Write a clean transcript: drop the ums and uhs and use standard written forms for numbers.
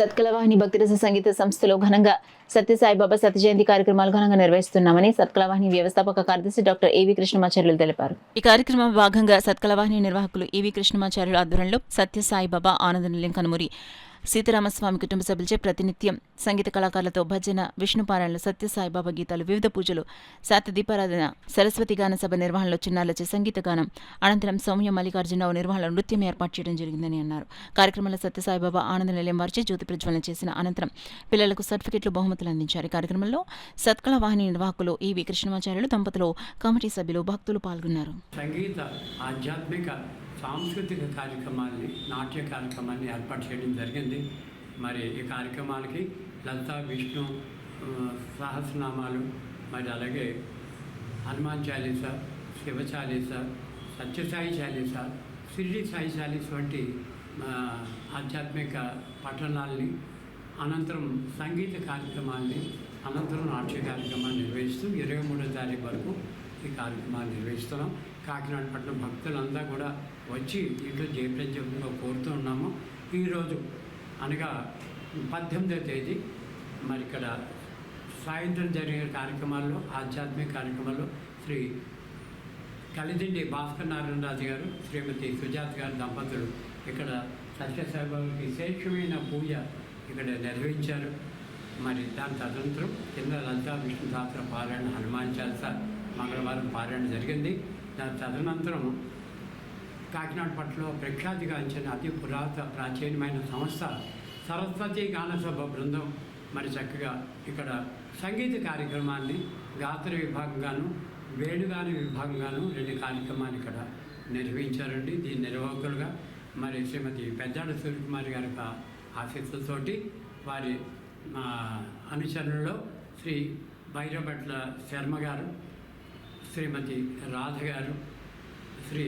సత్కలవాహిని భక్తిరస సంగీత సంస్థలో ఘనంగా సత్యసాయిబాబా సత్య జయంతి కార్యక్రమాలు ఘనంగా నిర్వహిస్తున్నామని సత్కలవాహిని వ్యవస్థాపక కార్యదర్శి డాక్టర్ ఏవి కృష్ణమాచార్యులు తెలిపారు. ఈ కార్యక్రమం భాగంగా సత్కలవాహిని నిర్వాహకులు ఏవి కృష్ణమాచార్యుల ఆధ్వర్యంలో సత్యసాయిబాబా ఆనంద నిలయం కనుమూరి సీతారామస్వామి కుటుంబ సభ్యులచే ప్రతినిత్యం సంగీత కళాకారులతో భజన, విష్ణుపారాయణలు, సత్యసాయిబాబా గీతాలు, వివిధ పూజలు, శాత దీపారాధన, సరస్వతి గాన సభ నిర్వహణలో చిన్నారులచే సంగీత గానం, అనంతరం సౌమ్య మల్లికార్జునరావు నిర్వహణలో నృత్యం ఏర్పాటు చేయడం జరిగిందని అన్నారు. కార్యక్రమంలో సత్యసాయిబాబా ఆనంద నిలయం వారిచే జ్యోతి ప్రజ్వలన చేసిన అనంతరం పిల్లలకు సర్టిఫికెట్లు, బహుమతులు అందించారు. ఈ కార్యక్రమంలో సత్కళ వాహిని నిర్వాహకులు ఏవి కృష్ణమాచార్యులు, దంపతులు, కమిటీ సభ్యులు, భక్తులు పాల్గొన్నారు. సంగీత, ఆధ్యాత్మిక, సాంస్కృతిక కార్యక్రమాన్ని, నాట్య కార్యక్రమాన్ని ఏర్పాటు చేయడం జరిగింది. మరి ఈ కార్యక్రమాలకి లలితా విష్ణు సహస్రనామాలు, మరి అలాగే హనుమాన్ చాలీస, శివ చాలీస, సత్యసాయి చాలీస, షిరిడి సాయి చాలీస వంటి ఆధ్యాత్మిక పఠనాల్ని, అనంతరం సంగీత కార్యక్రమాల్ని, అనంతరం నాట్య కార్యక్రమాన్ని నిర్వహిస్తూ 23వ తారీఖు వరకు ఈ కార్యక్రమాన్ని నిర్వహిస్తున్నాం. కాకినాడ పట్టణ భక్తులంతా కూడా వచ్చి ఇంట్లో జయప్రజ్ఞంగా కోరుతూ ఉన్నాము. ఈరోజు అనగా 18వ తేదీ మరి ఇక్కడ సాయంత్రం జరిగే కార్యక్రమాల్లో, ఆధ్యాత్మిక కార్యక్రమాల్లో శ్రీ కలిదిండి భాస్కర్ నారాయణరాజు గారు, శ్రీమతి సుజాత గారు దంపతులు ఇక్కడ సత్యసాయిబాబాకి విశేషమైన పూజ ఇక్కడ నిర్వహించారు. మరి దాని తదనంతరం కింద లలితా విష్ణు సహస్ర పారాయణ, హనుమాన్ చాలీస మంగళవారం పారాయణ జరిగింది. దాని తదనంతరం కాకినాడ పట్టణంలో ప్రఖ్యాతిగాంచిన అతి ప్రాచీనమైన సంస్థ సరస్వతి గానసభ బృందం మరి చక్కగా ఇక్కడ సంగీత కార్యక్రమాన్ని గాత్ర విభాగంగాను, వేణుగాని విభాగంగాను 2 కార్యక్రమాలు ఇక్కడ నిర్వహించారండి. దీని నిర్వాహకులుగా మరి శ్రీమతి పెద్దాడ సూర్యకుమారి గారి ఆశీస్సులతోటి వారి అనుచరణలో శ్రీ భైరభట్ల శర్మ గారు, శ్రీమతి రాధ గారు, శ్రీ